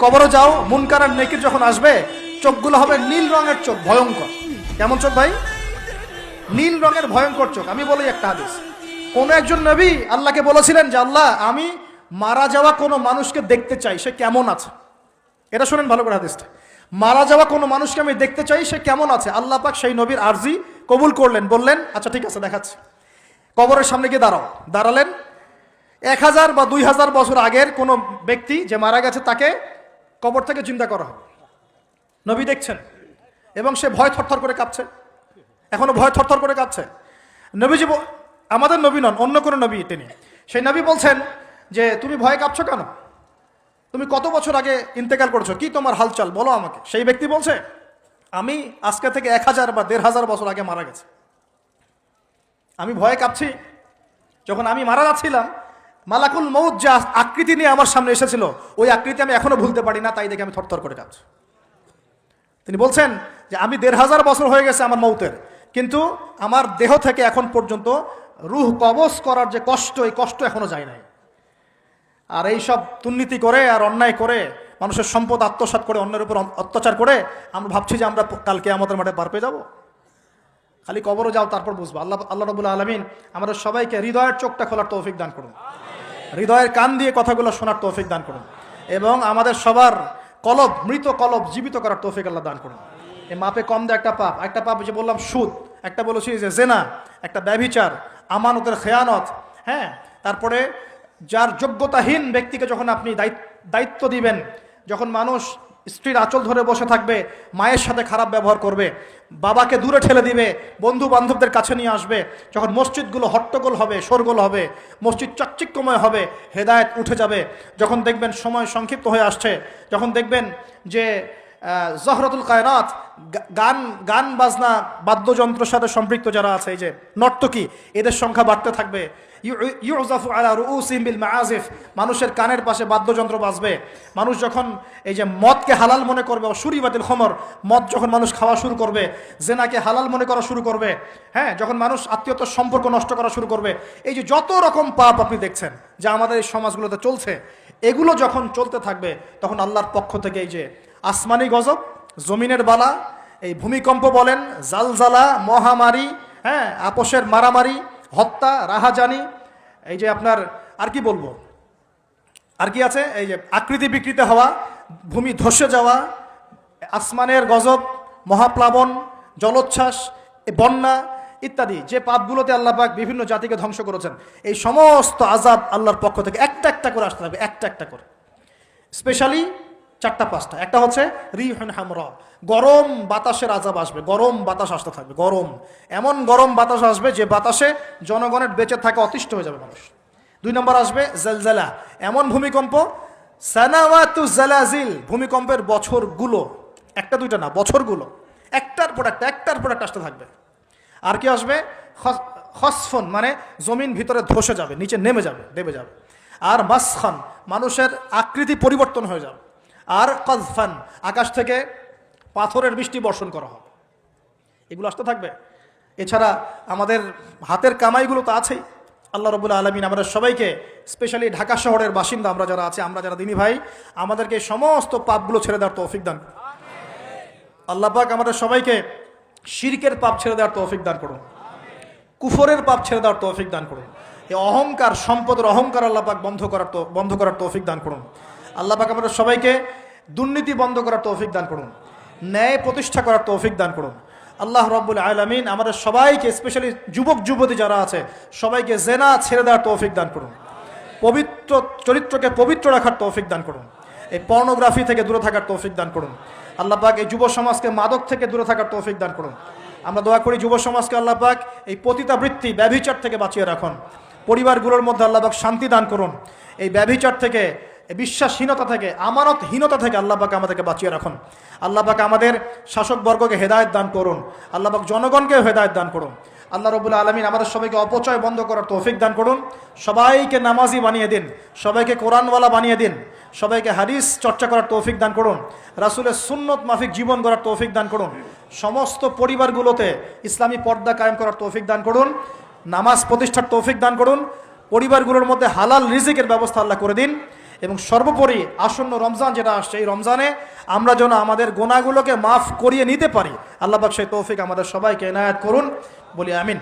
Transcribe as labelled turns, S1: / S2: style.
S1: কবরে যাও, মুনকার আর নেকির যখন আসবে চোখগুলো হবে নীল রঙের চোখ, ভয়ঙ্কর। কেমন চোখ ভাই? নীল রঙের ভয়ঙ্কর চোখ। আমি বলি একটা হাদিস, কোন একজন নবী আল্লাহকে বলেছিলেন যে আল্লাহ, আমি মারা যাওয়া কোনো মানুষকে দেখতে চাই, সে কেমন আছে। এটা শোনেন ভালো করে হাদিসটা, মারা যাওয়া কোনো মানুষকে আমি দেখতে চাই, সে কেমন আছে। আল্লাহ পাক সেই নবীর আরজি কবুল করলেন, বললেন আচ্ছা ঠিক আছে দেখাচ্ছি। কবরের সামনে গিয়ে দাঁড়ালেন। 1000 বা 2000 বছর আগের কোনো ব্যক্তি যে মারা গেছে তাকে কবর থেকে চিন্তা করা হবে, নবী দেখছেন এবং সে ভয় থরথর করে কাঁপছে, এখনো ভয় থরথর করে কাঁপছে। নবীজি আমাদের নবী নন, অন্য কোনো নবী তিনি। সেই নবী বলছেন যে তুমি ভয় কাঁপছো কেন, তুমি কত বছর আগে ইন্তেকাল করেছো, কি তোমার হালচাল বলো আমাকে। সেই ব্যক্তি বলছে আমি আজকে থেকে 1000 বা 1500 বছর আগে মারা গেছে, আমি ভয়ে কাঁপছি। যখন আমি মারা যাচ্ছিলাম, মালাকুল মউত যা আকৃতি নিয়ে আমার সামনে এসেছিল, ওই আকৃতি আমি এখনো ভুলতে পারি না, তাই দেখে আমি থরথর করে কাঁপছি। তিনি বলছেন যে আমি 1500 বছর হয়ে গেছে আমার মউতের, কিন্তু আমার দেহ থেকে এখন পর্যন্ত রূহ কবজ করার যে কষ্ট, এই কষ্ট এখনো যায় নাই। আর এই সব দুর্নীতি করে আর অন্যায় করে, মানুষের সম্পদ আত্মসাৎ করে, অন্যের উপর অত্যাচার করে আমরা ভাবছি যে আমরা কালকে আমাদের মাঠে পার পেয়ে যাবো। খালি কবরে যাও, তারপর বুঝবো। আল্লাহ রাব্বুল আলামিন আমাদের সবাইকে হৃদয়ের চোখটা খোলার তৌফিক দান করুন, হৃদয়ের কান দিয়ে কথাগুলো শোনার তৌফিক দান করুন, এবং আমাদের সবার কলব, মৃত কলব জীবিত করার তৌফিক আল্লাহ দান করুন। এই মাপে কম দেয় একটা পাপ যে বললাম সুদ, একটা বলেছি যে জেনা, একটা ব্যভিচার, আমানতের খেয়ানত, হ্যাঁ। তারপরে যার যোগ্যতাহীন ব্যক্তিকে যখন আপনি দায়িত্ব দিবেন, যখন মানুষ স্ত্রীর আঁচল ধরে বসে থাকবে, মায়ের সাথে খারাপ ব্যবহার করবে, বাবাকে দূরে ঠেলে দিবে, বন্ধু বান্ধবদের কাছে নিয়ে আসবে, যখন মসজিদগুলো হট্টগোল হবে, শোরগোল হবে, মসজিদ চাকচিক্যময় হবে, হেদায়েত উঠে যাবে, যখন দেখবেন সময় সংক্ষিপ্ত হয়ে আসছে, যখন দেখবেন যে জহরতুল কায়নাত, গান বাজনা বাদ্যযন্ত্রের সাথে সম্পৃক্ত যারা আছে, এই যে নর্তকী, এদের সংখ্যা বাড়তে থাকবে। ইউজাফু আলা রুউসিহিম বিল মাআজিফ, মানুষের কানের পাশে বাদ্যযন্ত্র বাজবে। মানুষ যখন এই যে মদকে হালাল মনে করবে, শুরিবাতিল খমর, মদ যখন মানুষ খাওয়া শুরু করবে, জেনাকে হালাল মনে করা শুরু করবে, হ্যাঁ, যখন মানুষ আত্মীয়তার সম্পর্ক নষ্ট করা শুরু করবে, এই যে যত রকম পাপ আপনি দেখছেন যা আমাদের এই সমাজগুলোতে চলছে, এগুলো যখন চলতে থাকবে, তখন আল্লাহর পক্ষ থেকে এই যে আসমানি গজব, জমিনের বালা, এই ভূমিকম্প বলেন, জালজালা, মহামারী, হ্যাঁ, আপোষের মারামারি, হত্যা, রাহাজানি, এই যে আপনার আর কি বলবো, আর কি আছে, এই যে আকৃতি বিকৃতি হওয়া, ভূমি ধসে যাওয়া, আসমানের গজব, মহাপ্লাবন, জলোচ্ছ্বাস, বন্যা ইত্যাদি, যে পাপগুলোতে আল্লাহ পাক বিভিন্ন জাতিকে ধ্বংস করেছেন, এই সমস্ত আযাব আল্লাহর পক্ষ থেকে একটা একটা করে আসতে থাকবে, একটা একটা করে। স্পেশালি 4-5টা। একটা হচ্ছে রিহুন হামরা, গরম বাতাসের আযাব আসবে, গরম বাতাস আসতে থাকবে, গরম, এমন গরম বাতাস আসবে যে বাতাসে জনগণের বেঁচে থাকা অতিষ্ঠ হয়ে যাবে মানুষ। 2 নম্বর আসবে জালজালা, এমন ভূমিকম্প, সানাওয়াতু জালাজিল, ভূমিকম্পের বছরগুলো, একটা দুইটা না, বছরগুলো একটার পর একটা আসতে থাকবে। আর কি আসবে? খসফন, মানে জমিন ভিতরে ধসে যাবে, নিচে নেমে যাবে, দেবে যাবে। আর মাসখান, মানুষের আকৃতি পরিবর্তন হয়ে যাবে। আর কাযফান, আকাশ থেকে পাথরের বৃষ্টি বর্ষণ করা হবে। এগুলো আসতে থাকবে। এছাড়া আমাদের হাতের কামাইগুলো তো আছেই। আল্লাহ রাব্বুল আলামিন আমাদের সবাইকে, স্পেশালি ঢাকা শহরের বাসিন্দা আমরা যারা আছি, আমরা যারা দিনী ভাই, আমাদেরকে সমস্ত পাপগুলো ছেড়ে দেওয়ার তৌফিক দান। আল্লাহ পাক আমাদের সবাইকে শিরকের পাপ ছেড়ে দেওয়ার তৌফিক দান করুন, কুফরের পাপ ছেড়ে দেওয়ার তৌফিক দান করুন। এই অহংকার, সম্পদের অহংকার আল্লাহ পাক বন্ধ করার তৌফিক দান করুন। আল্লাহ পাক আমাদের সবাইকে দুর্নীতি বন্ধ করার তৌফিক দান করুন, ন্যায় প্রতিষ্ঠা করার তৌফিক দান করুন। আল্লাহ রাব্বুল আলামিন আমাদের সবাইকে, স্পেশালি যুবক যুবতী যারা আছে, সবাইকে জেনা ছেড়ে দেওয়ার তৌফিক দান করুন, পবিত্র চরিত্রকে পবিত্র রাখার তৌফিক দান করুন, এই পর্নোগ্রাফি থেকে দূরে থাকার তৌফিক দান করুন। আল্লাহ পাক এই যুব সমাজকে মাদক থেকে দূরে থাকার তৌফিক দান করুন। আমরা দোয়া করি যুব সমাজকে আল্লাহ পাক এই পতিতাবৃত্তি, ব্যভিচার থেকে বাঁচিয়ে রাখুন। পরিবারগুলোর মধ্যে আল্লাহ পাক শান্তি দান করুন। এই ব্যভিচার থেকে, বিশ্বাসহীনতা থেকে, আমানতহীনতা থেকে আল্লাহ পাক আমাদেরকে বাঁচিয়ে রাখুন। আল্লাহ পাক আমাদের শাসকবর্গকে হেদায়েত দান করুন। আল্লাহ পাক জনগণকে হেদায়েত দান করুন। আল্লাহ রাব্বুল আলামিন আমাদের সবাইকে অপচয় বন্ধ করার তৌফিক দান করুন। সবাইকে নামাজি বানিয়ে দিন, সবাইকে কোরআনওয়ালা বানিয়ে দিন, সবাইকে হাদিস চর্চা করার তৌফিক দান করুন, রাসূলের সুন্নত মাফিক জীবন গড়ার তৌফিক দান করুন। সমস্ত পরিবারগুলোতে ইসলামী পর্দা কায়েম করার তৌফিক দান করুন, নামাজ প্রতিষ্ঠার তৌফিক দান করুন। পরিবারগুলোর মধ্যে হালাল রিজিকের ব্যবস্থা আল্লাহ করে দিন, এবং সর্বোপরি আসন্ন রমজান যেটা আসছে, এই রমজানে আমরা যেন আমাদের গুনাহগুলোকে মাফ করিয়ে নিতে পারি। আল্লাহ পাক সেই তৌফিক আমাদের সবাইকে এনায়েত করুন, বলি আমিন।